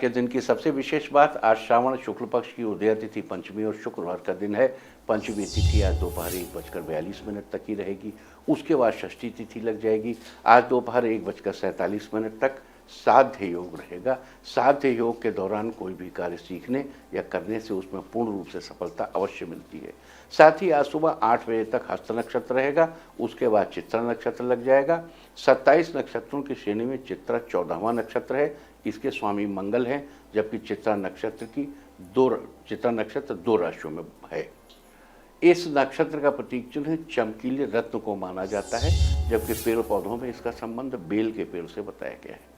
के दिन की सबसे विशेष बात, आज श्रावण शुक्ल पक्ष की उदया तिथि पंचमी और शुक्रवार का दिन है। पंचमी तिथि आज दोपहर 1:42 तक ही रहेगी। उसके बाद षष्ठी तिथि लग जाएगी। आज दोपहर 1:47 तक साध्य योग रहेगा। साध्य योग के दौरान कोई भी कार्य सीखने या करने से उसमें पूर्ण रूप से सफलता अवश्य मिलती है। साथ ही आज सुबह 8 बजे तक हस्त नक्षत्र रहेगा। उसके बाद चित्रा नक्षत्र लग जाएगा। 27 नक्षत्रों की श्रेणी में चित्रा 14वां नक्षत्र है। इसके स्वामी मंगल हैं, जबकि चित्रा नक्षत्र दो राशियों में है। इस नक्षत्र का प्रतीक चिन्ह चमकीले रत्न को माना जाता है, जबकि पेड़ पौधों में इसका संबंध बेल के पेड़ से बताया गया है।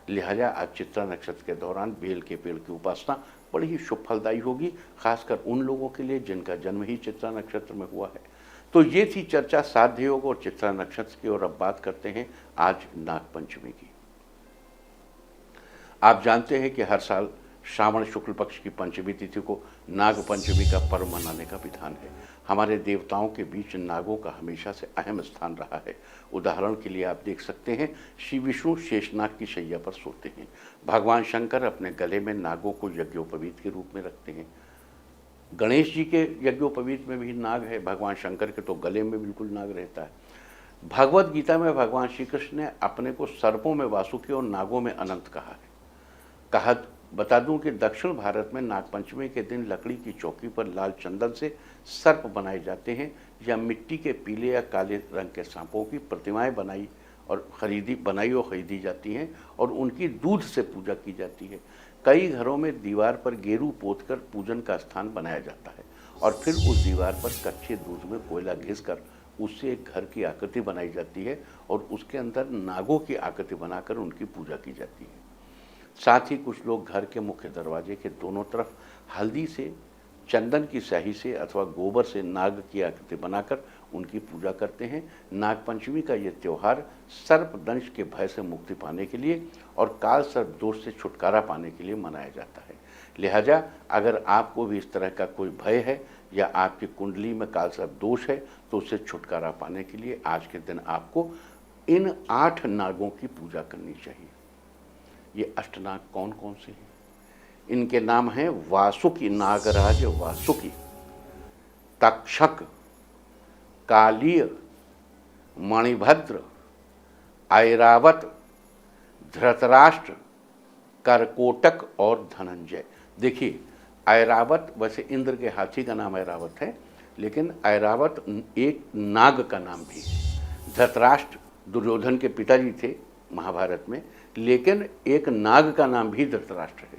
लिहाजा आज चित्रा नक्षत्र के दौरान बेल के पेड़ की उपासना बड़ी ही शुभ फलदायी होगी, खासकर उन लोगों के लिए जिनका जन्म ही चित्रा नक्षत्र में हुआ है। तो ये थी चर्चा साध्य योग और चित्रा नक्षत्र की। और अब बात करते हैं आज नागपंचमी की। आप जानते हैं कि हर साल श्रावण शुक्ल पक्ष की पंचमी तिथि को नाग पंचमी का पर्व मनाने का विधान है। हमारे देवताओं के बीच नागों का हमेशा से अहम स्थान रहा है। उदाहरण के लिए आप देख सकते हैं, श्री विष्णु शेषनाग की शैया पर सोते हैं। भगवान शंकर अपने गले में नागों को यज्ञोपवीत के रूप में रखते हैं। गणेश जी के यज्ञोपवीत में भी नाग है, भगवान शंकर के तो गले में बिल्कुल नाग रहता है। भगवद गीता में भगवान श्री कृष्ण ने अपने को सर्पों में वासुकी और नागों में अनंत कहा है। बता दूं कि दक्षिण भारत में नागपंचमी के दिन लकड़ी की चौकी पर लाल चंदन से सर्प बनाए जाते हैं, या मिट्टी के पीले या काले रंग के सांपों की प्रतिमाएं बनाई और खरीदी जाती हैं और उनकी दूध से पूजा की जाती है। कई घरों में दीवार पर गेरू पोतकर पूजन का स्थान बनाया जाता है और फिर उस दीवार पर कच्चे दूध में कोयला घिसकर उससे एक घर की आकृति बनाई जाती है और उसके अंदर नागों की आकृति बनाकर उनकी पूजा की जाती है। साथ ही कुछ लोग घर के मुख्य दरवाजे के दोनों तरफ हल्दी से, चंदन की स्याही से अथवा गोबर से नाग की आकृति बनाकर उनकी पूजा करते हैं। नागपंचमी का ये त्यौहार सर्प दंश के भय से मुक्ति पाने के लिए और काल सर्प दोष से छुटकारा पाने के लिए मनाया जाता है। लिहाजा अगर आपको भी इस तरह का कोई भय है या आपकी कुंडली में काल सर्प दोष है, तो उससे छुटकारा पाने के लिए आज के दिन आपको इन 8 नागों की पूजा करनी चाहिए। ये अष्टनाग कौन कौन से हैं? इनके नाम हैं वासुकी, नागराज वासुकी, तक्षक, कालीय, मणिभद्र, ऐरावत, धृतराष्ट्र, करकोटक और धनंजय। देखिए, ऐरावत वैसे इंद्र के हाथी का नाम ऐरावत है, लेकिन ऐरावत एक नाग का नाम भी है। धृतराष्ट्र दुर्योधन के पिताजी थे महाभारत में, लेकिन एक नाग का नाम भी धृतराष्ट्र है।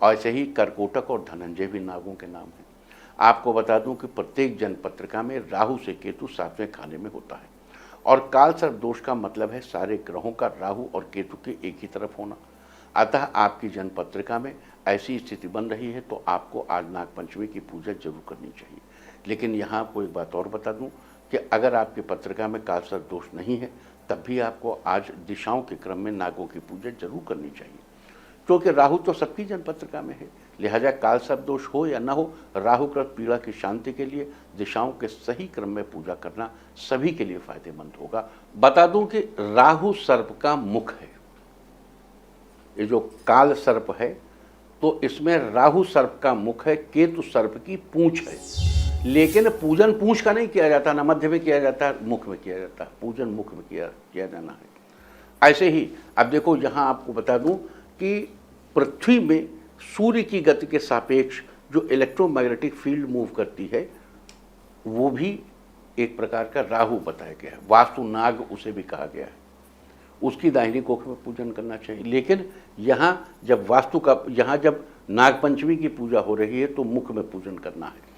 ऐसे ही करकोटक और धनंजय भी नागों के नाम हैं। आपको बता दूं कि प्रत्येक जनपत्रिका में राहु से केतु 7वें खाने में होता है और काल सर्प दोष का मतलब है सारे ग्रहों का राहु और केतु के एक ही तरफ होना। अतः आपकी जनपत्रिका में ऐसी स्थिति बन रही है तो आपको आज नागपंचमी की पूजा जरूर करनी चाहिए। लेकिन यहाँ कोई बात और बता दूं कि अगर आपकी पत्रिका में काल सर्प दोष नहीं है, तब भी आपको आज दिशाओं के क्रम में नागों की पूजा जरूर करनी चाहिए, क्योंकि राहु तो सबकी जनपत्रिका में है। लिहाजा काल सर्प दोष हो या न हो, राहुकृत पीड़ा की शांति के लिए दिशाओं के सही क्रम में पूजा करना सभी के लिए फायदेमंद होगा। बता दूं कि राहु सर्प का मुख है। ये जो काल सर्प है तो इसमें राहु सर्प का मुख है, केतु सर्प की पूंछ है। लेकिन पूजन पूंछ का नहीं किया जाता, न मध्य में किया जाता है, मुख में किया जाता है। पूजन मुख में किया जाना है। ऐसे ही अब देखो, यहाँ आपको बता दूं कि पृथ्वी में सूर्य की गति के सापेक्ष जो इलेक्ट्रोमैग्नेटिक फील्ड मूव करती है, वो भी एक प्रकार का राहु बताया गया है। वास्तु नाग उसे भी कहा गया है। उसकी दाहिनी कोख में पूजन करना चाहिए। लेकिन यहाँ जब नागपंचमी की पूजा हो रही है तो मुख में पूजन करना है।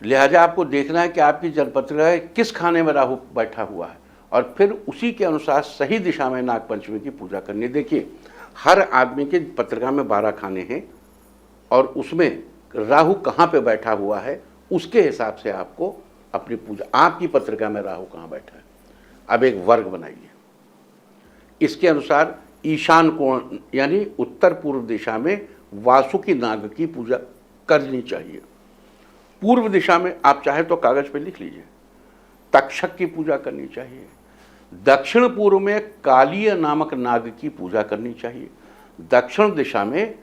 लिहाजा आपको देखना है कि आपकी जनपत्रिका किस खाने में राहु बैठा हुआ है और फिर उसी के अनुसार सही दिशा में नागपंचमी की पूजा करनी। देखिए, हर आदमी की पत्रिका में 12 खाने हैं और उसमें राहु कहाँ पे बैठा हुआ है उसके हिसाब से आपको अपनी पूजा, आपकी पत्रिका में राहु कहाँ बैठा है, अब एक वर्ग बनाइए। इसके अनुसार ईशान कोण यानी उत्तर पूर्व दिशा में वासुकी नाग की पूजा करनी चाहिए। पूर्व दिशा में आप चाहे तो कागज पे लिख लीजिए, तक्षक की पूजा करनी चाहिए। दक्षिण पूर्व में कालीय नामक नाग की पूजा करनी चाहिए। दक्षिण दिशा में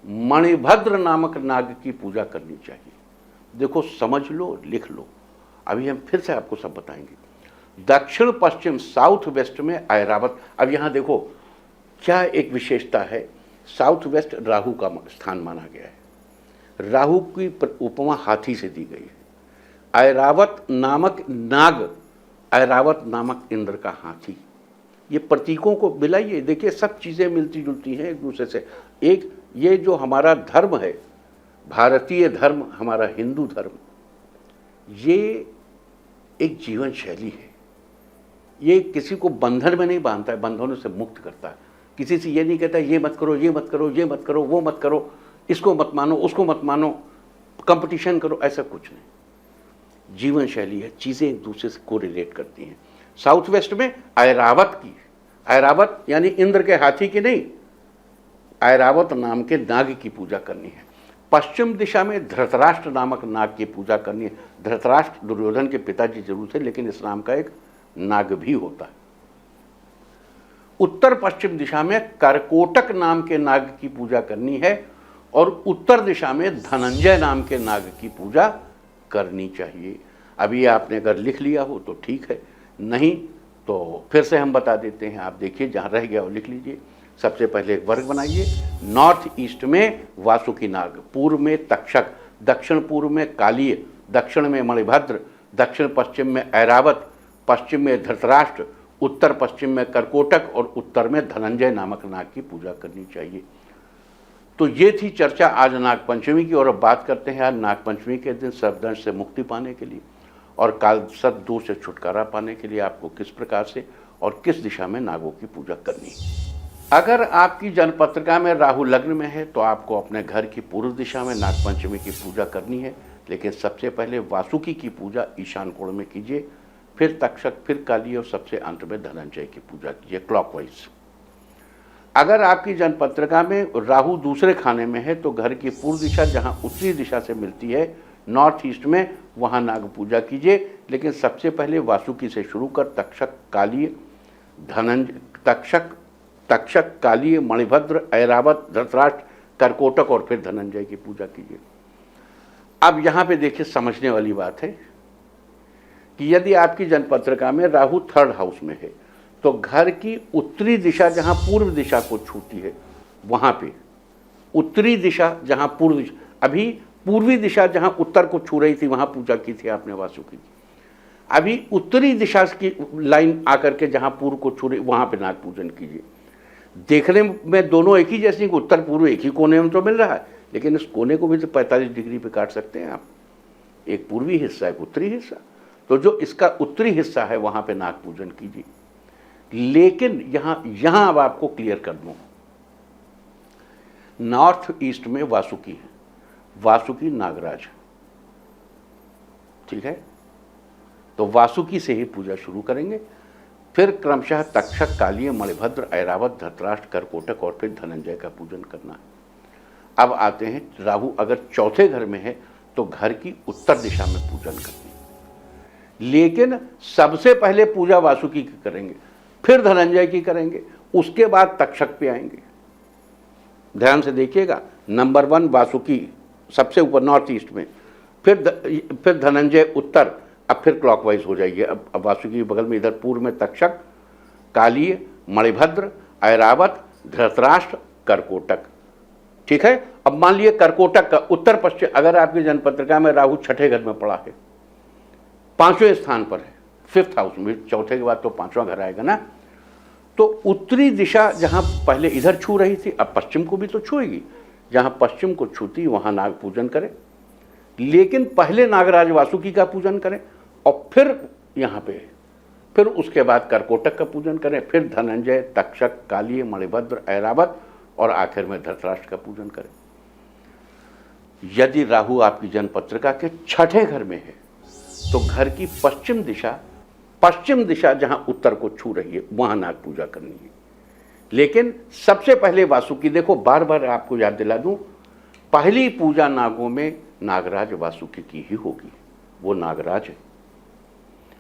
मणिभद्र नामक नाग की पूजा करनी चाहिए। देखो, समझ लो, लिख लो, अभी हम फिर से आपको सब बताएंगे। दक्षिण पश्चिम साउथ वेस्ट में ऐरावत। अब यहाँ देखो क्या एक विशेषता है, साउथ वेस्ट राहु का स्थान माना गया है, राहु की उपमा हाथी से दी गई है। ऐरावत नामक नाग, ऐरावत नामक इंद्र का हाथी, ये प्रतीकों को मिलाइए, देखिए सब चीज़ें मिलती जुलती हैं एक दूसरे से। एक ये जो हमारा धर्म है, भारतीय धर्म, हमारा हिंदू धर्म, ये एक जीवन शैली है। ये किसी को बंधन में नहीं बांधता है, बंधनों से मुक्त करता है। किसी से ये नहीं कहता ये मत करो, ये मत करो, ये मत करो, वो मत करो, इसको मत मानो, उसको मत मानो, कंपटीशन करो, ऐसा कुछ नहीं। जीवन शैली है, चीज़ें एक दूसरे से कोरिलेट करती हैं। साउथ वेस्ट में ऐरावत की, ऐरावत यानी इंद्र के हाथी की नहीं, ऐरावत नाम के नाग की पूजा करनी है। पश्चिम दिशा में धृतराष्ट्र नामक नाग की पूजा करनी है। धृतराष्ट्र दुर्योधन के पिताजी जरूर थे, लेकिन इस नाम का एक नाग भी होता है। उत्तर पश्चिम दिशा में करकोटक नाम के नाग की पूजा करनी है और उत्तर दिशा में धनंजय नाम के नाग की पूजा करनी चाहिए। अभी आपने अगर लिख लिया हो तो ठीक है, नहीं तो फिर से हम बता देते हैं। आप देखिए, जहाँ रह गया वो लिख लीजिए। सबसे पहले एक वर्ग बनाइए। नॉर्थ ईस्ट में वासुकी नाग, पूर्व में तक्षक, दक्षिण पूर्व में कालीय, दक्षिण में मणिभद्र, दक्षिण पश्चिम में ऐरावत, पश्चिम में धृतराष्ट्र, उत्तर पश्चिम में करकोटक और उत्तर में धनंजय नामक नाग की पूजा करनी चाहिए। तो ये थी चर्चा आज नागपंचमी की। और अब बात करते हैं आज नागपंचमी के दिन सर्पदंश से मुक्ति पाने के लिए और कालसर्प दोष से छुटकारा पाने के लिए आपको किस प्रकार से और किस दिशा में नागों की पूजा करनी है। अगर आपकी जन्मपत्रिका में राहु लग्न में है तो आपको अपने घर की पूर्व दिशा में नागपंचमी की पूजा करनी है, लेकिन सबसे पहले वासुकी की पूजा ईशान कोण में कीजिए, फिर तक्षक, फिर काली और सबसे अंत में धनंजय की पूजा कीजिए क्लॉकवाइज। अगर आपकी जन्मपत्रिका में राहु दूसरे खाने में है तो घर की पूर्व दिशा जहां उत्तरी दिशा से मिलती है नॉर्थ ईस्ट में, वहां नाग पूजा कीजिए, लेकिन सबसे पहले वासुकी से शुरू कर तक्षक, काली, धनंजय, तक्षक, काली, मणिभद्र, ऐरावत, धृतराष्ट्र, करकोटक और फिर धनंजय की पूजा कीजिए। अब यहाँ पे देखिए, समझने वाली बात है कि यदि आपकी जन्मपत्रिका में राहु थर्ड हाउस में है तो घर की उत्तरी दिशा जहाँ पूर्व दिशा को छूती है, वहाँ पे उत्तरी दिशा जहाँ पूर्व दिशा, अभी पूर्वी दिशा जहाँ उत्तर को छू रही थी वहाँ पूजा की थी आपने वासुकी की। अभी उत्तरी दिशा की लाइन आकर के जहाँ पूर्व को छू रही वहाँ पे नाग पूजन कीजिए। देखने में दोनों एक ही जैसे, उत्तर पूर्व एक ही कोने में तो मिल रहा है, लेकिन इस कोने को भी तो 45 डिग्री पे काट सकते हैं आप, एक पूर्वी हिस्सा एक उत्तरी हिस्सा। तो जो इसका उत्तरी हिस्सा है वहाँ पे नाग पूजन कीजिए। लेकिन यहाँ अब आपको क्लियर कर दूँ, नॉर्थ ईस्ट में वासुकी है, वासुकी नागराज, ठीक है, तो वासुकी से ही पूजा शुरू करेंगे। फिर क्रमशः तक्षक, कालीय, मणिभद्र, ऐरावत, धृतराष्ट्र, करकोटक और फिर धनंजय का पूजन करना है। अब आते हैं, राहु अगर चौथे घर में है तो घर की उत्तर दिशा में पूजन करनी है, लेकिन सबसे पहले पूजा वासुकी की करेंगे, फिर धनंजय की करेंगे, उसके बाद तक्षक पे आएंगे। ध्यान से देखिएगा, नंबर 1 वासुकी सबसे ऊपर नॉर्थ ईस्ट में, फिर धनंजय उत्तर, अब फिर क्लॉकवाइज हो जाइए। अब वासुकी के बगल में इधर पूर्व में तक्षक, कालीय, मणिभद्र, ऐरावत, धृतराष्ट्र, करकोटक, ठीक है। अब मान लिए करकोटक का उत्तर पश्चिम, अगर आपकी जन्मपत्रिका में राहु छठे घर में पड़ा है, 5वें स्थान पर है, 5th हाउस में, चौथे के बाद तो 5वां घर आएगा ना, तो उत्तरी दिशा जहां पहले इधर छू रही थी अब पश्चिम को भी तो छुएगी, जहां पश्चिम को छूती वहां नाग पूजन करें, लेकिन पहले नागराज वासुकी का पूजन करें और फिर यहाँ पे, फिर उसके बाद करकोटक का पूजन करें, फिर धनंजय, तक्षक, कालीय, मणिभद्र, ऐरावत और आखिर में धृतराष्ट्र का पूजन करें। यदि राहु आपकी जन्मपत्रिका के छठे घर में है तो घर की पश्चिम दिशा जहां उत्तर को छू रही है वहां नाग पूजा करनी है, लेकिन सबसे पहले वासुकी। देखो, बार बार आपको याद दिला दूं, पहली पूजा नागों में नागराज वासुकी की ही होगी, वो नागराज है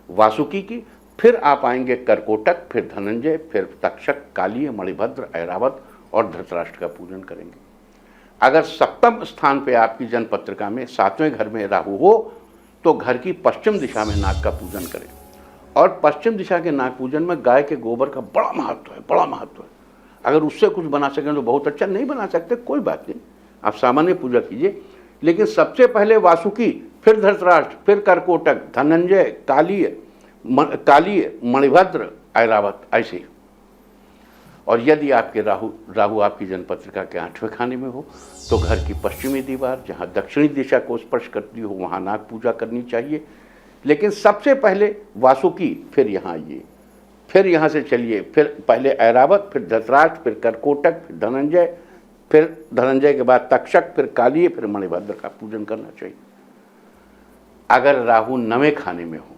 वासुकी की। फिर आप आएंगे करकोटक, फिर धनंजय, फिर तक्षक, कालीय, मणिभद्र, ऐरावत और धृतराष्ट्र का पूजन करेंगे। अगर सप्तम स्थान पे आपकी जन्म पत्रिका में 7वें घर में राहु हो तो घर की पश्चिम दिशा में नाग का पूजन करें। और पश्चिम दिशा के नाग पूजन में गाय के गोबर का बड़ा महत्व है, बड़ा महत्व है। अगर उससे कुछ बना सकें तो बहुत अच्छा, नहीं बना सकते कोई बात नहीं, आप सामान्य पूजा कीजिए। लेकिन सबसे पहले वासुकी, फिर धृतराष्ट्र, फिर कर्कोटक, धनंजय, कालीय, मणिभद्र, ऐरावत, ऐसे। और यदि आपके राहु आपकी जन्मपत्रिका के 8वें खाने में हो तो घर की पश्चिमी दीवार जहाँ दक्षिणी दिशा को स्पर्श करती हो वहाँ नाग पूजा करनी चाहिए। लेकिन सबसे पहले वासुकी, फिर यहाँ आइए, फिर यहाँ से चलिए, फिर पहले ऐरावत, फिर धृतराष्ट्र, फिर कर्कोटक, फिर धनंजय के बाद तक्षक, फिर कालीय, फिर मणिभद्र का पूजन करना चाहिए। अगर राहु 9वें खाने में हो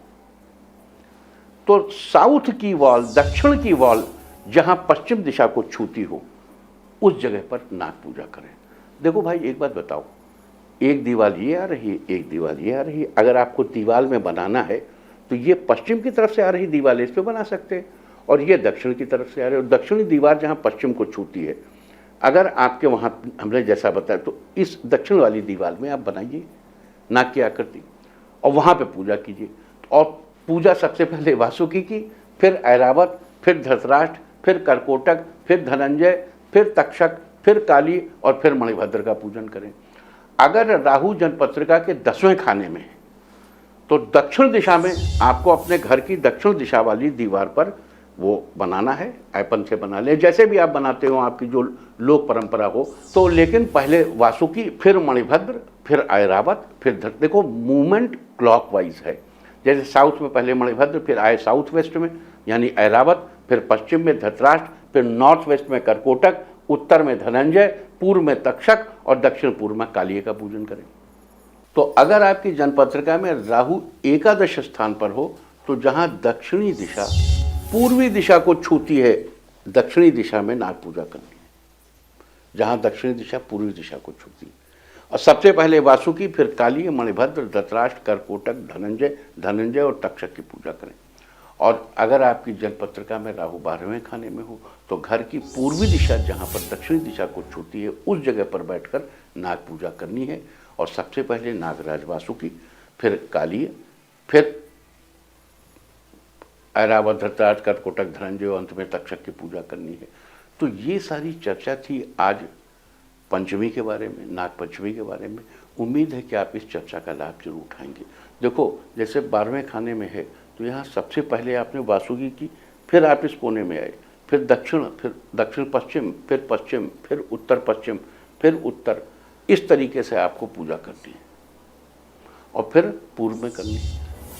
तो साउथ की वॉल, दक्षिण की वॉल जहां पश्चिम दिशा को छूती हो उस जगह पर नाग पूजा करें। देखो भाई एक बात बताओ, एक दीवार ये आ रही है, एक दीवार ये आ रही है। अगर आपको दीवार में बनाना है तो ये पश्चिम की तरफ से आ रही दीवार इस पे बना सकते हैं, और ये दक्षिण की तरफ से आ रही है। और दक्षिणी दीवार जहाँ पश्चिम को छूती है, अगर आपके वहाँ हमने जैसा बताया तो इस दक्षिण वाली दीवार में आप बनाइए नाग की आकृति और वहाँ पे पूजा कीजिए। और पूजा सबसे पहले वासुकी की, फिर ऐरावत, फिर धृतराष्ट्र, फिर कर्कोटक, फिर धनंजय, फिर तक्षक, फिर काली और फिर मणिभद्र का पूजन करें। अगर राहु जन्मपत्रिका के 10वें खाने में है तो दक्षिण दिशा में आपको अपने घर की दक्षिण दिशा वाली दीवार पर वो बनाना है, ऐपन से बना ले, जैसे भी आप बनाते हो, आपकी जो लोक परंपरा हो तो। लेकिन पहले वासुकी, फिर मणिभद्र, फिर ऐरावत, फिर देखो मूवमेंट क्लॉकवाइज है। जैसे साउथ में पहले मणिभद्र, फिर आए साउथ वेस्ट में यानी ऐरावत, फिर पश्चिम में धृतराष्ट्र, फिर नॉर्थ वेस्ट में कर्कोटक, उत्तर में धनंजय, पूर्व में तक्षक और दक्षिण पूर्व में कालीय का पूजन करें। तो अगर आपकी जन्मपत्रिका में राहु एकादश स्थान पर हो तो जहां दक्षिणी दिशा पूर्वी दिशा को छूती है, दक्षिणी दिशा में नाग पूजा करनी है, जहां दक्षिणी दिशा पूर्वी दिशा को छूती है। और सबसे पहले वासुकी, फिर कालीय, मणिभद्र, धृतराष्ट्र, कर्कोटक, धनंजय और तक्षक की पूजा करें। और अगर आपकी जन्मपत्रिका में राहु 12वें खाने में हो तो घर की पूर्वी दिशा जहाँ पर दक्षिणी दिशा को छूती है उस जगह पर बैठकर नाग पूजा करनी है। और सबसे पहले नागराज वासुकी, फिर कालीय, फिर ऐरावत, धृतराष्ट्र, कर्कोटक, धनंजय और अंत में तक्षक की पूजा करनी है। तो ये सारी चर्चा थी आज पंचमी के बारे में, नाग पंचमी के बारे में। उम्मीद है कि आप इस चर्चा का लाभ जरूर उठाएंगे। देखो जैसे 12वें खाने में है तो यहाँ सबसे पहले आपने वासुकी की, फिर आप इस कोने में आए, फिर दक्षिण पश्चिम, फिर उत्तर पश्चिम, फिर उत्तर, इस तरीके से आपको पूजा करनी है और फिर पूर्व में करनी है।